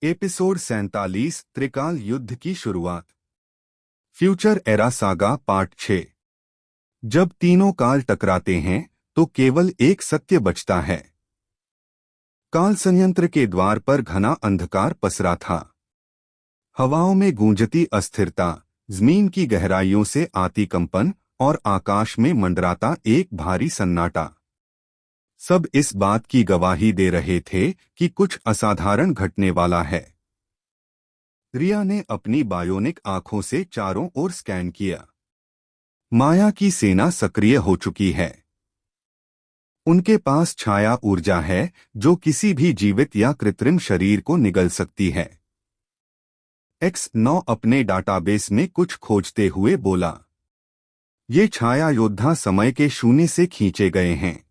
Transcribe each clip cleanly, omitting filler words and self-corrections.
Episode 47 त्रिकाल युद्ध की शुरुआत। Future era saga part 6। जब तीनों काल टकराते हैं तो केवल एक सत्य बचता है। काल संयंत्र के द्वार पर घना अंधकार पसरा था। हवाओं में गूंजती अस्थिरता, जमीन की गहराइयों से आती कंपन और आकाश में मंडराता एक भारी सन्नाटा। सब इस बात की गवाही दे रहे थे कि कुछ असाधारण घटने वाला है। रिया ने अपनी बायोनिक आंखों से चारों ओर स्कैन किया। माया की सेना सक्रिय हो चुकी है। उनके पास छाया ऊर्जा है जो किसी भी जीवित या कृत्रिम शरीर को निगल सकती है। X9 अपने डाटाबेस में कुछ खोजते हुए बोला, ये छाया योद्धा समय के शून्य से खींचे गए हैं।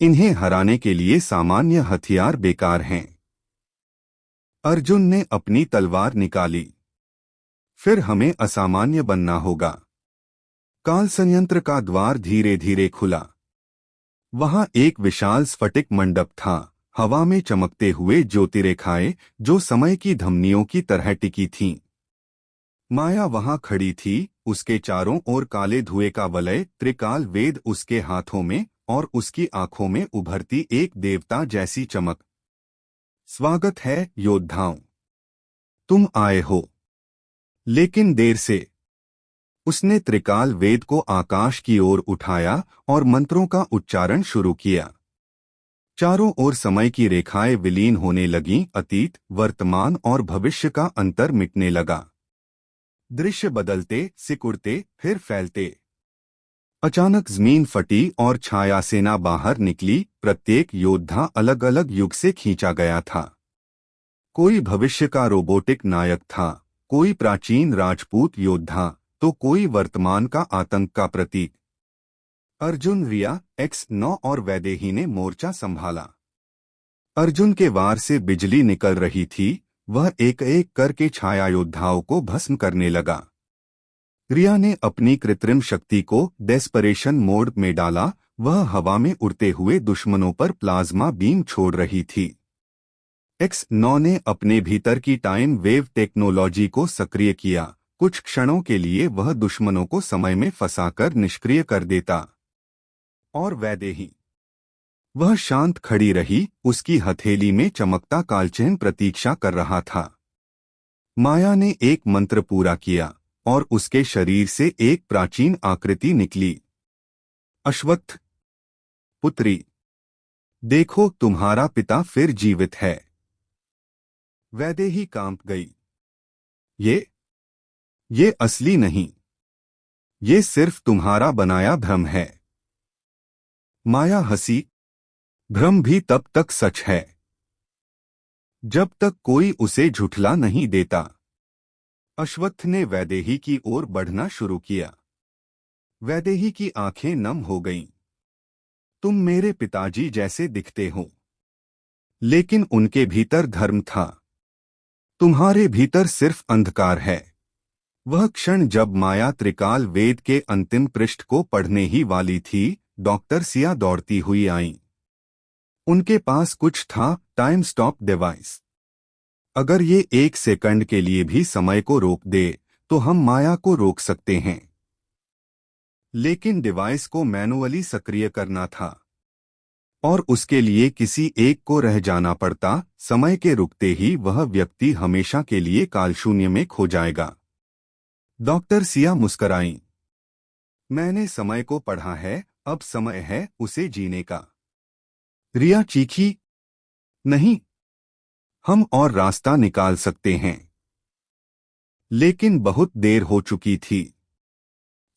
इन्हें हराने के लिए सामान्य हथियार बेकार हैं। अर्जुन ने अपनी तलवार निकाली। फिर हमें असामान्य बनना होगा। काल संयंत्र का द्वार धीरे धीरे खुला। वहां एक विशाल स्फटिक मंडप था, हवा में चमकते हुए ज्योतिरेखाएं जो समय की धमनियों की तरह टिकी थीं। माया वहां खड़ी थी, उसके चारों ओर काले धुएं का वलय, त्रिकाल वेद उसके हाथों में और उसकी आंखों में उभरती एक देवता जैसी चमक। स्वागत है योद्धाओं, तुम आए हो, लेकिन देर से। उसने त्रिकाल वेद को आकाश की ओर उठाया और मंत्रों का उच्चारण शुरू किया। चारों ओर समय की रेखाएं विलीन होने लगीं, अतीत, वर्तमान और भविष्य का अंतर मिटने लगा। दृश्य बदलते, सिकुड़ते, फिर फैलते। अचानक जमीन फटी और छाया सेना बाहर निकली। प्रत्येक योद्धा अलग अलग युग से खींचा गया था। कोई भविष्य का रोबोटिक नायक था, कोई प्राचीन राजपूत योद्धा, तो कोई वर्तमान का आतंक का प्रतीक। अर्जुन, रिया, X9 और वैदेही ने मोर्चा संभाला। अर्जुन के वार से बिजली निकल रही थी, वह एक एक करके छाया योद्धाओं को भस्म करने लगा। रिया ने अपनी कृत्रिम शक्ति को डेस्परेशन मोड में डाला, वह हवा में उड़ते हुए दुश्मनों पर प्लाज्मा बीम छोड़ रही थी। X9 ने अपने भीतर की टाइम वेव टेक्नोलॉजी को सक्रिय किया। कुछ क्षणों के लिए वह दुश्मनों को समय में फंसाकर निष्क्रिय कर देता। और वैदेही, वह शांत खड़ी रही, उसकी हथेली में चमकता कालचिन्ह प्रतीक्षा कर रहा था। माया ने एक मंत्र पूरा किया और उसके शरीर से एक प्राचीन आकृति निकली। अश्वत्थ पुत्री, देखो तुम्हारा पिता फिर जीवित है। वैदेही कांप गई। ये असली नहीं, ये सिर्फ तुम्हारा बनाया भ्रम है। माया हंसी, भ्रम भी तब तक सच है जब तक कोई उसे झुठला नहीं देता। अश्वत्थ ने वैदेही की ओर बढ़ना शुरू किया। वैदेही की आंखें नम हो गईं। तुम मेरे पिताजी जैसे दिखते हो, लेकिन उनके भीतर धर्म था। तुम्हारे भीतर सिर्फ अंधकार है। वह क्षण जब माया त्रिकाल वेद के अंतिम पृष्ठ को पढ़ने ही वाली थी, डॉक्टर सिया दौड़ती हुई आईं। उनके पास कुछ था, टाइम स्टॉप डिवाइस। अगर ये एक सेकंड के लिए भी समय को रोक दे तो हम माया को रोक सकते हैं। लेकिन डिवाइस को मैनुअली सक्रिय करना था और उसके लिए किसी एक को रह जाना पड़ता। समय के रुकते ही वह व्यक्ति हमेशा के लिए कालशून्य में खो जाएगा। डॉक्टर सिया मुस्कराईं। मैंने समय को पढ़ा है, अब समय है उसे जीने का। रिया चीखी, नहीं, हम और रास्ता निकाल सकते हैं। लेकिन बहुत देर हो चुकी थी।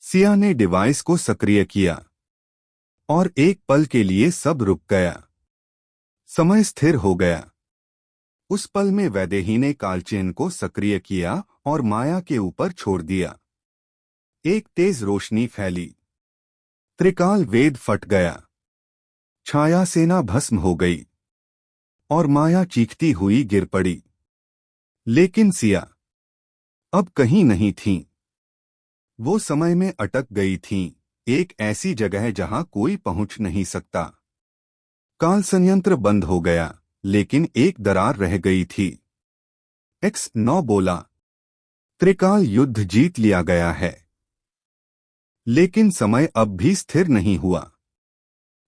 सिया ने डिवाइस को सक्रिय किया और एक पल के लिए सब रुक गया। समय स्थिर हो गया। उस पल में वैदेही ने कालचेन को सक्रिय किया और माया के ऊपर छोड़ दिया। एक तेज रोशनी फैली। त्रिकाल वेद फट गया। छाया सेना भस्म हो गई और माया चीखती हुई गिर पड़ी। लेकिन सिया अब कहीं नहीं थीं। वो समय में अटक गई थीं, एक ऐसी जगह जहां कोई पहुंच नहीं सकता। काल संयंत्र बंद हो गया, लेकिन एक दरार रह गई थी। X9 बोला, त्रिकाल युद्ध जीत लिया गया है, लेकिन समय अब भी स्थिर नहीं हुआ।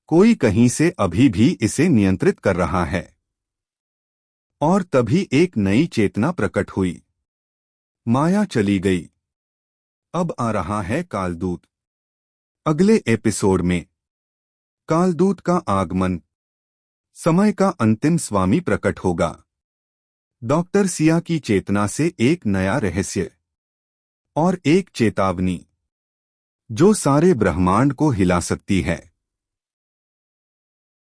कोई कहीं से अभी भी इसे नियंत्रित कर रहा है। और तभी एक नई चेतना प्रकट हुई। माया चली गई। अब आ रहा है कालदूत। अगले एपिसोड में कालदूत का आगमन, समय का अंतिम स्वामी प्रकट होगा। डॉक्टर सिया की चेतना से एक नया रहस्य और एक चेतावनी जो सारे ब्रह्मांड को हिला सकती है।